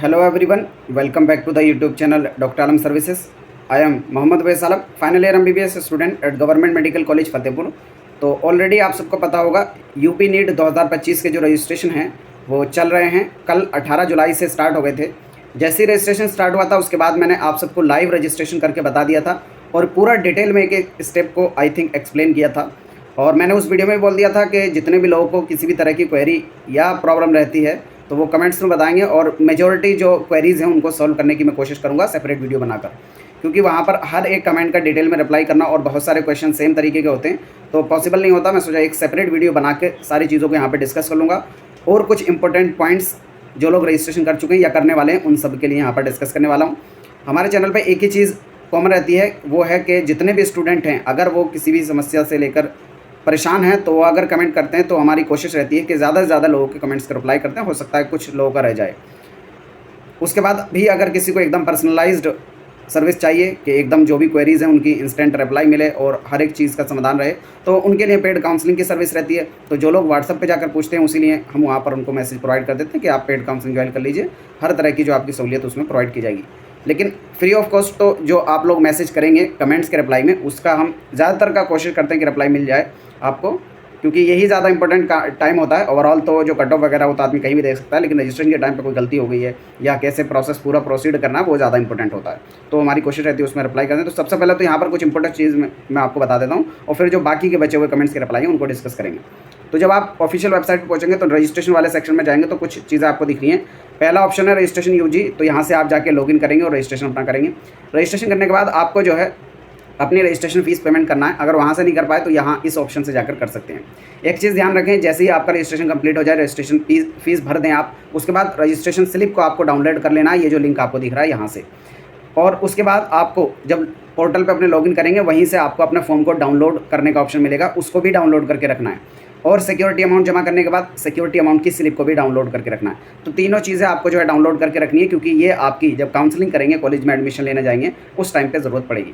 Hello everyone, welcome back to the YouTube channel Dr. Alam Services. I am Mohammad Wais Alam, final year MBBS student at Government Medical College Fatehpur. तो already आप सबको पता होगा UP NEET 2025 के जो registration हैं वो चल रहे हैं। कल 18 जुलाई से स्टार्ट हो गए थे। जैसे ही रजिस्ट्रेशन स्टार्ट हुआ था उसके बाद मैंने आप सबको लाइव रजिस्ट्रेशन करके बता दिया था और पूरा डिटेल में एक एक स्टेप को आई थिंक एक्सप्लेन किया था। और मैंने उस वीडियो में बोल दिया था कि जितने भी लोगों को किसी भी तरह की क्वेरी या प्रॉब्लम रहती है तो वो कमेंट्स में बताएंगे और मेजॉरिटी जो क्वेरीज़ हैं उनको सॉल्व करने की मैं कोशिश करूँगा सेपरेट वीडियो बनाकर, क्योंकि वहाँ पर हर एक कमेंट का डिटेल में रिप्लाई करना और बहुत सारे क्वेश्चन सेम तरीके के होते हैं तो पॉसिबल नहीं होता। मैं सोचा एक सेपरेट वीडियो बना के सारी चीज़ों को यहाँ पर डिस्कस कर लूँगा और कुछ इंपॉर्टेंट पॉइंट्स जो लोग रजिस्ट्रेशन कर चुके हैं या करने वाले हैं उन सब के लिए यहाँ पर डिस्कस करने वाला हूँ। हमारे चैनल पर एक ही चीज़ कॉमन रहती है, वो है कि जितने भी स्टूडेंट हैं अगर वो किसी भी समस्या से लेकर परेशान हैं तो वो अगर कमेंट करते हैं तो हमारी कोशिश रहती है कि ज़्यादा से ज़्यादा लोगों के कमेंट्स का रिप्लाई करते हैं। हो सकता है कुछ लोगों का रह जाए। उसके बाद भी अगर किसी को एकदम पर्सनलाइज्ड सर्विस चाहिए कि एकदम जो भी क्वेरीज़ हैं उनकी इंस्टेंट रिप्लाई मिले और हर एक चीज़ का समाधान रहे, तो उनके लिए पेड काउंसलिंग की सर्विस रहती है। तो जो लोग व्हाट्सअप पे जाकर पूछते हैं उसी लिए हम वहाँ पर उनको मैसेज प्रोवाइड कर देते हैं कि आप पेड काउंसलिंग ज्वाइन कर लीजिए। हर तरह की जो आपकी सहूलियत उसमें प्रोवाइड की जाएगी, लेकिन फ्री ऑफ कॉस्ट। तो जो आप लोग मैसेज करेंगे कमेंट्स के रिप्लाई में उसका हम ज़्यादातर का कोशिश करते हैं कि रिप्लाई मिल जाए आपको, क्योंकि यही ज़्यादा इंपॉर्टेंट टाइम होता है। ओवरऑल तो जो कट ऑफ वगैरह होता है आदमी कहीं भी देख सकता है, लेकिन रजिस्ट्रेशन के टाइम पे कोई गलती हो गई है या कैसे प्रोसेस पूरा प्रोसीड करना है वो ज़्यादा इंपॉर्टेंट होता है। तो हमारी कोशिश रहती है उसमें रिप्लाई करते हैं। तो सबसे पहले तो यहाँ पर कुछ इंपॉर्टेंट चीज़ मैं आपको बता देता हूँ और फिर जो बाकी के बचे हुए कमेंट्स के रिप्लाई हैं उनको डिस्कस करेंगे। तो जब आप ऑफिशियल वेबसाइट पर पहुँचेंगे तो रजिस्ट्रेशन वाले सेक्शन में जाएंगे तो कुछ चीज़ें आपको दिख रही हैं। पहला ऑप्शन है रजिस्ट्रेशन यूजी, तो यहाँ से आप जाके लॉगिन करेंगे और रजिस्ट्रेशन अपना करेंगे। रजिस्ट्रेशन करने के बाद आपको जो है अपनी रजिस्ट्रेशन फ़ीस पेमेंट करना है। अगर वहाँ से नहीं कर पाए तो यहाँ इस ऑप्शन से जाकर कर सकते हैं। एक चीज़ ध्यान रखें, जैसे ही आपका रजिस्ट्रेशन कंप्लीट हो जाए रजिस्ट्रेशन फीस भर दें आप, उसके बाद रजिस्ट्रेशन स्लिप को आपको डाउनलोड कर लेना है, ये जो लिंक आपको दिख रहा है यहाँ से। और उसके बाद आपको जब पोर्टल पर अपने लॉगिन करेंगे वहीं से आपको अपने फॉर्म को डाउनलोड करने का ऑप्शन मिलेगा, उसको भी डाउनलोड करके रखना है। और सिक्योरिटी अमाउंट जमा करने के बाद सिक्योरिटी अमाउंट की स्लिप को भी डाउनलोड करके रखना है। तो तीनों चीज़ें आपको जो है डाउनलोड करके रखनी है, क्योंकि ये आपकी जब काउंसलिंग करेंगे कॉलेज में एडमिशन लेने जाएंगे उस टाइम पे ज़रूरत पड़ेगी।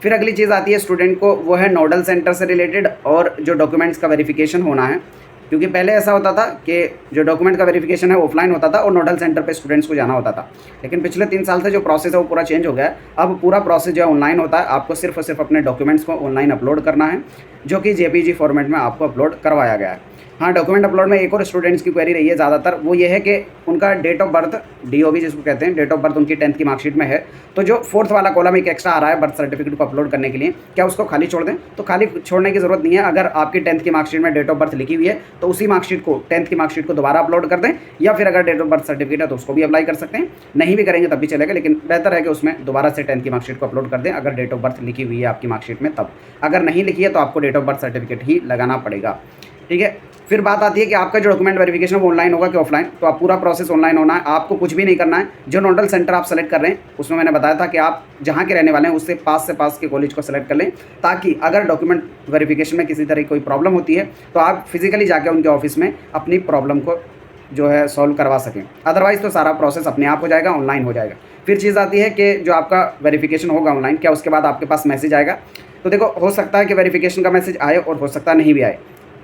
फिर अगली चीज़ आती है स्टूडेंट को, वो है नोडल सेंटर से रिलेटेड और जो डॉक्यूमेंट्स का वेरिफिकेशन होना है। क्योंकि पहले ऐसा होता था कि जो डॉक्यूमेंट का वेरिफिकेशन है ऑफलाइन होता था और नोडल सेंटर पे स्टूडेंट्स को जाना होता था, लेकिन पिछले 3 साल से जो प्रोसेस है वो पूरा चेंज हो गया है। अब पूरा प्रोसेस जो है ऑनलाइन होता है। आपको सिर्फ और सिर्फ अपने डॉक्यूमेंट्स को ऑनलाइन अपलोड करना है, जो कि जेपीजी फॉर्मेट में आपको अपलोड करवाया गया है। हाँ, डॉक्यूमेंट अपलोड में एक और स्टूडेंट्स की क्वेरी रही है ज़्यादातर, वो ये है कि उनका डेट ऑफ बर्थ डीओबी जिसको कहते हैं, डेट ऑफ बर्थ उनकी 10th की मार्कशीट में है, तो जो 4th वाला कॉलम एक एक्स्ट्रा आ रहा है बर्थ सर्टिफिकेट को अपलोड करने के लिए, क्या उसको खाली छोड़ दें? तो खाली छोड़ने की ज़रूरत नहीं है। अगर आपकी 10th की मार्कशीट में डेट ऑफ बर्थ लिखी हुई है तो उसी मार्कशीट को 10th की मार्कशीट को दोबारा अपलोड कर दें, या फिर अगर डेट ऑफ बर्थ सर्टिफिकेट है तो उसको भी अप्लाई कर सकते हैं। नहीं भी करेंगे तब भी चलेगा, लेकिन बेहतर है कि उसमें दोबारा से 10th की मार्कशीट को अपलोड कर दें अगर डेट ऑफ बर्थ लिखी हुई है आपकी मार्कशीट में तब। अगर नहीं लिखी है तो आपको डेट ऑफ बर्थ सर्टिफिकेट ही लगाना पड़ेगा, ठीक है। फिर बात आती है कि आपका जो डॉक्यूमेंट वेरिफिकेशन वो ऑनलाइन होगा कि ऑफलाइन। तो आप पूरा प्रोसेस ऑनलाइन होना है, आपको कुछ भी नहीं करना है। जो नोडल सेंटर आप सेलेक्ट कर रहे हैं उसमें मैंने बताया था कि आप जहाँ के रहने वाले हैं उससे पास के कॉलेज को सेलेक्ट कर लें, ताकि अगर डॉक्यूमेंट वेरिफिकेशन में किसी तरह की कोई प्रॉब्लम होती है तो आप फिजिकली जाके उनके ऑफिस में अपनी प्रॉब्लम को जो है सॉल्व करवा सकें। अदरवाइज़ तो सारा प्रोसेस अपने आप हो जाएगा, ऑनलाइन हो जाएगा। फिर चीज़ आती है कि जो आपका वेरिफिकेशन होगा ऑनलाइन, क्या उसके बाद आपके पास मैसेज आएगा? तो देखो, हो सकता है कि वेरिफिकेशन का मैसेज आए और हो सकता है नहीं भी आए,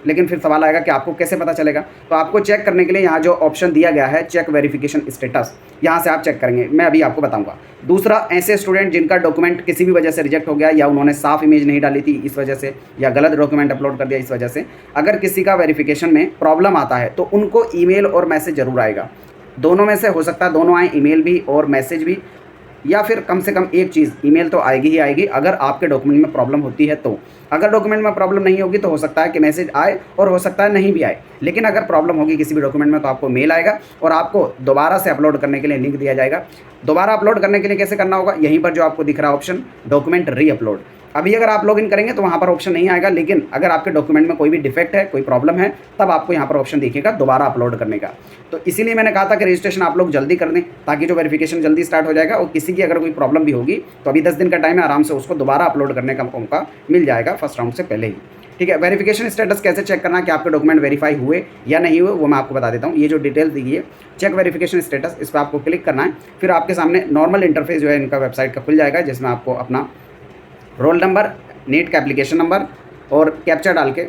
लेकिन फिर सवाल आएगा कि आपको कैसे पता चलेगा? तो आपको चेक करने के लिए यहाँ जो ऑप्शन दिया गया है चेक वेरिफिकेशन स्टेटस, यहाँ से आप चेक करेंगे, मैं अभी आपको बताऊंगा। दूसरा, ऐसे स्टूडेंट जिनका डॉक्यूमेंट किसी भी वजह से रिजेक्ट हो गया, या उन्होंने साफ इमेज नहीं डाली थी इस वजह से, या गलत डॉक्यूमेंट अपलोड कर दिया इस वजह से, अगर किसी का वेरिफिकेशन में प्रॉब्लम आता है तो उनको ईमेल और मैसेज ज़रूर आएगा। दोनों में से हो सकता है दोनों आए, ईमेल भी और मैसेज भी, या फिर कम से कम एक चीज़, ईमेल तो आएगी ही आएगी अगर आपके डॉक्यूमेंट में प्रॉब्लम होती है तो। अगर डॉक्यूमेंट में प्रॉब्लम नहीं होगी तो हो सकता है कि मैसेज आए और हो सकता है नहीं भी आए, लेकिन अगर प्रॉब्लम होगी किसी भी डॉक्यूमेंट में तो आपको मेल आएगा और आपको दोबारा से अपलोड करने के लिए लिंक दिया जाएगा। दोबारा अपलोड करने के लिए कैसे करना होगा? यहीं पर जो आपको दिख रहा है ऑप्शन डॉक्यूमेंट री अपलोड। अभी अगर आप लॉगिन करेंगे तो वहाँ पर ऑप्शन नहीं आएगा, लेकिन अगर आपके डॉक्यूमेंट में कोई भी डिफेक्ट है, कोई प्रॉब्लम है, तब आपको यहाँ पर ऑप्शन दिखेगा दोबारा अपलोड करने का। तो इसीलिए मैंने कहा था कि रजिस्ट्रेशन आप लोग जल्दी कर दें, ताकि जो वेरिफिकेशन जल्दी स्टार्ट हो जाएगा और किसी की अगर कोई प्रॉब्लम भी होगी तो अभी 10 दिन का टाइम है, आराम से उसको दोबारा अपलोड करने का मौका मिल जाएगा फर्स्ट राउंड से पहले ही, ठीक है। वेरिफिकेशन स्टेटस कैसे चेक करना है कि आपके डॉक्यूमेंट वेरीफाई हुए या नहीं हुए, वो मैं आपको बता देता हूँ। ये जो डिटेल दी है चेक वेरिफिकेशन स्टेटस, इस पर आपको क्लिक करना है। फिर आपके सामने नॉर्मल इंटरफेस जो है इनका वेबसाइट का खुल जाएगा, जिसमें आपको अपना रोल नंबर, नीट का एप्लीकेशन नंबर और कैप्चा डाल के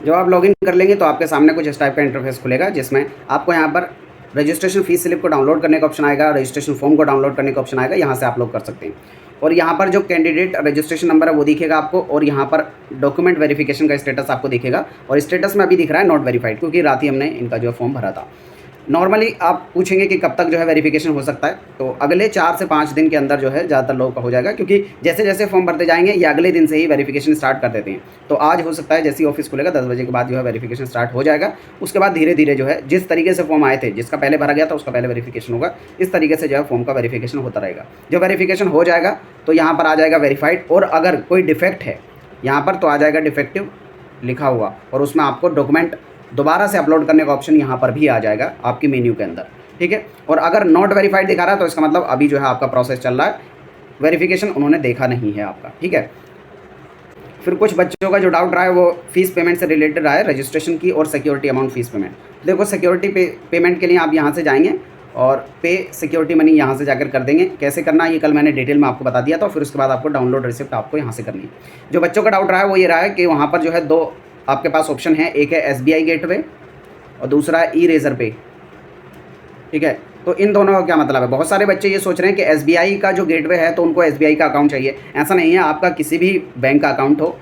जब आप लॉगिन कर लेंगे तो आपके सामने कुछ इस टाइप का इंटरफेस खुलेगा, जिसमें आपको यहाँ पर रजिस्ट्रेशन फीस स्लिप को डाउनलोड करने का ऑप्शन आएगा, रजिस्ट्रेशन फॉर्म को डाउनलोड करने का ऑप्शन आएगा, यहाँ से आप लोग कर सकते हैं। और यहाँ पर जो कैंडिडेट रजिस्ट्रेशन नंबर है वो दिखेगा आपको, और यहाँ पर डॉक्यूमेंट वेरिफिकेशन का स्टेटस आपको दिखेगा, और स्टेटस में अभी दिख रहा है नॉट वेरीफाइड, क्योंकि रात ही हमने इनका जो फॉर्म भरा था। नॉर्मली आप पूछेंगे कि कब तक जो है वेरिफिकेशन हो सकता है, तो अगले 4 से 5 दिन के अंदर जो है ज़्यादातर लोगों का हो जाएगा, क्योंकि जैसे जैसे फॉर्म भरते जाएंगे ये अगले दिन से ही वेरिफिकेशन स्टार्ट कर देते हैं। तो आज हो सकता है जैसे ही ऑफिस खुलेगा 10 बजे के बाद जो है वेरिफिकेशन स्टार्ट हो जाएगा। उसके बाद धीरे धीरे जो है जिस तरीके से फॉर्म आए थे, जिसका पहले भरा गया था उसका पहले वेरिफिकेशन होगा, इस तरीके से जो है फॉर्म का वेरिफिकेशन होता रहेगा। जब वेरिफिकेशन हो जाएगा तो यहाँ पर आ जाएगा वेरीफाइड, और अगर कोई डिफेक्ट है यहाँ पर तो आ जाएगा डिफेक्टिव लिखा हुआ, और उसमें आपको डॉक्यूमेंट दोबारा से अपलोड करने का ऑप्शन यहाँ पर भी आ जाएगा आपकी मेन्यू के अंदर, ठीक है। और अगर नॉट वेरीफाइड दिखा रहा है तो इसका मतलब अभी जो है आपका प्रोसेस चल रहा है, वेरिफिकेशन उन्होंने देखा नहीं है आपका, ठीक है। फिर कुछ बच्चों का जो डाउट रहा है वो फीस पेमेंट से रिलेटेड रहा है, रजिस्ट्रेशन की और सिक्योरिटी अमाउंट फीस पेमेंट। देखो सिक्योरिटी पेमेंट के लिए आप यहाँ से जाएंगे और पे सिक्योरिटी मनी यहाँ से जाकर कर देंगे। कैसे करना है ये कल मैंने डिटेल में आपको बता दिया था। फिर उसके बाद आपको डाउनलोड रिसिप्ट आपको यहाँ से करनी है। जो बच्चों का डाउट रहा है वो ये रहा है कि वहाँ पर जो है 2 आपके पास ऑप्शन है, एक है SBI गेटवे और दूसरा है इरेजर पे, ठीक है। तो इन दोनों का क्या मतलब है? बहुत सारे बच्चे ये सोच रहे हैं कि SBI का जो गेटवे है तो उनको SBI का अकाउंट चाहिए। ऐसा नहीं है, आपका किसी भी बैंक का अकाउंट हो,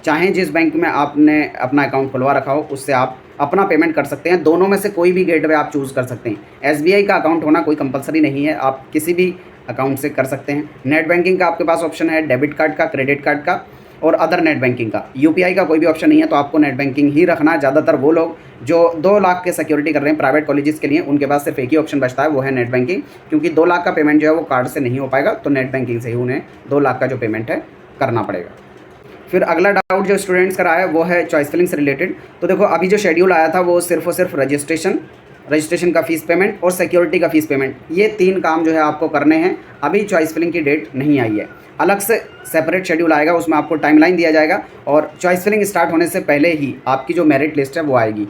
चाहे जिस बैंक में आपने अपना अकाउंट खुलवा रखा हो उससे आप अपना पेमेंट कर सकते हैं। दोनों में से कोई भी गेटवे आप चूज़ कर सकते हैं। SBI का अकाउंट होना कोई कंपलसरी नहीं है, आप किसी भी अकाउंट से कर सकते हैं। नेट बैंकिंग का आपके पास ऑप्शन है, डेबिट कार्ड का, क्रेडिट कार्ड का और अदर नेट बैंकिंग का। UPI का कोई भी ऑप्शन नहीं है, तो आपको नेट बैंकिंग ही रखना है। ज़्यादातर वो लोग जो 2 लाख के सिक्योरिटी कर रहे हैं प्राइवेट कॉलेजेस के लिए, उनके पास सिर्फ एक ही ऑप्शन बचता है, वो है नेट बैंकिंग, क्योंकि 2 लाख का पेमेंट जो है वो कार्ड से नहीं हो पाएगा, तो नेट बैंकिंग से ही उन्हें 2 लाख का जो पेमेंट है करना पड़ेगा। फिर अगला डाउट जो स्टूडेंट्स का रहा है वो है चॉइस फिलिंग से रिलेटेड। तो देखो अभी जो शेड्यूल आया था वो सिर्फ और सिर्फ रजिस्ट्रेशन का फ़ीस पेमेंट और सिक्योरिटी का फ़ीस पेमेंट, ये 3 काम जो है आपको करने हैं। अभी चॉइस फिलिंग की डेट नहीं आई है, अलग से सेपरेट शेड्यूल आएगा, उसमें आपको टाइमलाइन दिया जाएगा और चॉइस फिलिंग स्टार्ट होने से पहले ही आपकी जो मेरिट लिस्ट है वो आएगी,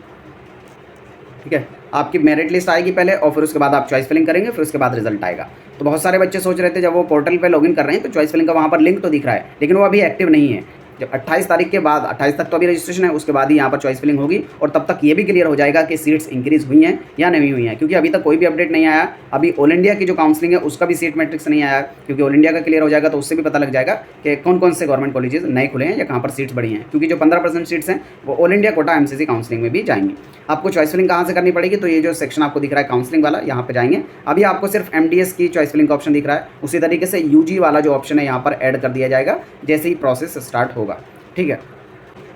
ठीक है। आपकी मेरिट लिस्ट आएगी पहले और फिर उसके बाद आप चॉइस फिलिंग करेंगे, फिर उसके बाद रिजल्ट आएगा। तो बहुत सारे बच्चे सोच रहे थे जब वो पोर्टल पे लॉगिन कर रहे हैं तो चॉइस फिलिंग का वहाँ पर लिंक तो दिख रहा है, लेकिन वो अभी एक्टिव नहीं है। जब 28 तारीख के बाद, 28 तक तो अभी रजिस्ट्रेशन है, उसके बाद ही यहाँ पर चॉइस फिलिंग होगी और तब तक ये भी क्लियर हो जाएगा कि सीट्स इंक्रीज़ हुई हैं या नहीं हुई हैं, क्योंकि अभी तक कोई भी अपडेट नहीं आया। अभी ऑल इंडिया की जो काउंसलिंग है उसका भी सीट मैट्रिक्स नहीं आया, क्योंकि ऑल इंडिया का क्लियर हो जाएगा तो उससे भी पता लग जाएगा कि कौन कौन से गवर्नमेंट कॉलेजेस नए खुले हैं या कहाँ पर सीट्स बढ़ी हैं, क्योंकि जो 15% सीट्स हैं वो all India quota MCC counselling में भी जाएंगी। आपको चॉइस फिलिंग कहाँ से करनी पड़ेगी? तो ये जो सेक्शन आपको दिख रहा है काउंसलिंग वाला, यहाँ पर जाएंगे। अभी आपको सिर्फ MDS की चॉइस फिलिंग का ऑप्शन दिख रहा है, उसी तरीके से UG वाला जो ऑप्शन है यहाँ पर ऐड कर दिया जाएगा जैसे ही प्रोसेस स्टार्ट होगा, ठीक है।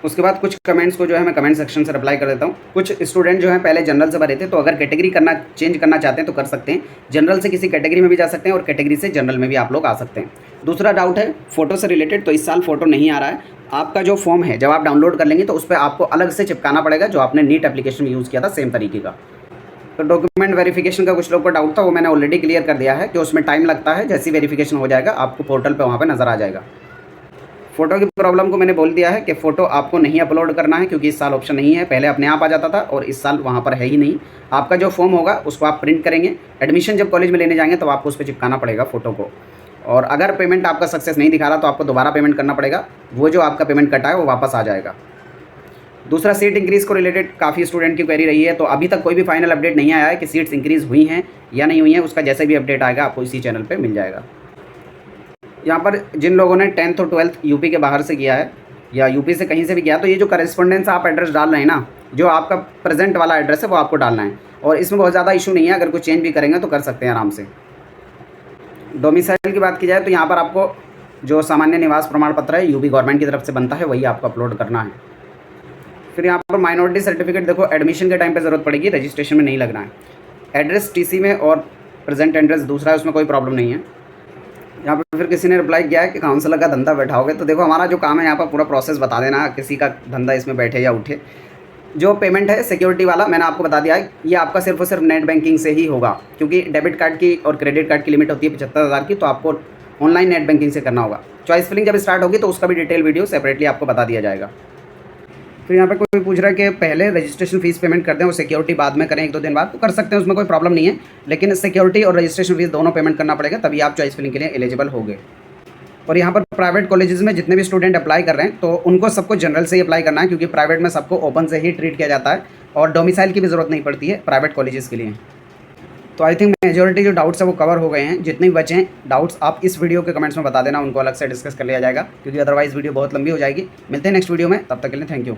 उसके बाद कुछ कमेंट्स को जो है मैं कमेंट सेक्शन से रिप्लाई कर देता हूँ। कुछ स्टूडेंट जो हैं पहले जनरल से भरे थे, तो अगर कैटेगरी चेंज करना चाहते हैं तो कर सकते हैं। जनरल से किसी कैटेगरी में भी जा सकते हैं और कैटेगरी से जनरल में भी आप लोग आ सकते हैं। दूसरा डाउट है फ़ोटो से रिलेटेड, तो इस साल फ़ोटो नहीं आ रहा है। आपका जो फॉर्म है जब आप डाउनलोड कर लेंगे तो उस पर आपको अलग से चिपकाना पड़ेगा, जो आपने नीट एप्लीकेशन में यूज़ किया था सेम तरीके का। तो डॉक्यूमेंट वेरिफिकेशन का कुछ लोग को डाउट था, वो मैंने ऑलरेडी क्लियर कर दिया है कि उसमें टाइम लगता है। जैसी वेरिफिकेशन हो जाएगा आपको पोर्टल पे वहाँ पे नज़र आ जाएगा। फ़ोटो की प्रॉब्लम को मैंने बोल दिया है कि फ़ोटो आपको नहीं अपलोड करना है, क्योंकि इस साल ऑप्शन नहीं है। पहले अपने आप आ जाता था और इस साल वहाँ पर है ही नहीं। आपका जो फॉर्म होगा उसको आप प्रिंट करेंगे, एडमिशन जब कॉलेज में लेने जाएंगे तब आपको उस पर चिपकाना पड़ेगा फ़ोटो को। और अगर पेमेंट आपका सक्सेस नहीं दिखा रहा तो आपको दोबारा पेमेंट करना पड़ेगा, वो जो आपका पेमेंट कटा है वो वापस आ जाएगा। दूसरा, सीट इंक्रीज़ को रिलेटेड काफ़ी स्टूडेंट की क्वेरी रही है, तो अभी तक कोई भी फाइनल अपडेट नहीं आया है कि सीट्स इंक्रीज़ हुई हैं या नहीं हुई हैं। उसका जैसे भी अपडेट आएगा आपको इसी चैनल पर मिल जाएगा। यहाँ पर जिन लोगों ने 10th और 12th यूपी के बाहर से किया है या यूपी से कहीं से भी किया, तो ये जो करेस्पॉन्डेंस आप एड्रेस डाल रहे हैं ना, जो आपका प्रेजेंट वाला एड्रेस है वो आपको डालना है, और इसमें बहुत ज़्यादा इशू नहीं है। अगर कुछ चेंज भी करेंगे तो कर सकते हैं आराम से। डोमिसाइल की बात की जाए तो यहाँ पर आपको जो सामान्य निवास प्रमाण पत्र है यूपी गवर्नमेंट की तरफ से बनता है, वही आपको अपलोड करना है। फिर यहाँ पर माइनॉरिटी सर्टिफिकेट, देखो एडमिशन के टाइम पर ज़रूरत पड़ेगी, रजिस्ट्रेशन में नहीं लगना है। एड्रेस TC में और प्रेजेंट एड्रेस दूसरा है, उसमें कोई प्रॉब्लम नहीं है। यहाँ पर फिर किसी ने रिप्लाई किया है कि काउंसलर का धंधा बैठाओगे, तो देखो हमारा जो काम है यहाँ पर पूरा प्रोसेस बता देना, किसी का धंधा इसमें बैठे या उठे। जो पेमेंट है सिक्योरिटी वाला मैंने आपको बता दिया है, ये आपका सिर्फ और सिर्फ नेट बैंकिंग से ही होगा, क्योंकि डेबिट कार्ड की और क्रेडिट कार्ड की लिमिट होती है 75,000 की, तो आपको ऑनलाइन नेट बैंकिंग से करना होगा। चॉइस फिलिंग जब स्टार्ट होगी तो उसका भी डिटेल वीडियो सेपरेटली आपको बता दिया जाएगा। फिर यहाँ पे कोई पूछ रहा है कि पहले रजिस्ट्रेशन फीस पेमेंट कर दें और सिक्योरिटी बाद में करें 1-2 दिन बाद, तो कर सकते हैं, उसमें कोई प्रॉब्लम नहीं है। लेकिन सिक्योरिटी और रजिस्ट्रेशन फीस दोनों पेमेंट करना पड़ेगा, तभी आप चॉइस फिलिंग के लिए एलिजिबल होंगे। और यहाँ पर प्राइवेट कॉलेजेस में जितने भी स्टूडेंट अप्लाई कर रहे हैं तो उनको सबको जनरल से ही अप्लाई करना है, क्योंकि प्राइवेट में सबको ओपन से ही ट्रीट किया जाता है और डोमिसाइल की भी ज़रूरत नहीं पड़ती है प्राइवेट कॉलेजेस के लिए। तो आई थिंक मेजोरिटी जो डाउट्स है वो कवर हो गए हैं। जितने भी बचे हैं डाउट्स आप इस वीडियो के कमेंट्स में बता देना, उनको अलग से डिस्कस कर लिया जाएगा, क्योंकि अदरवाइज़ वीडियो बहुत लंबी हो जाएगी। मिलते हैं नेक्स्ट वीडियो में, तब तक के लिए थैंक यू।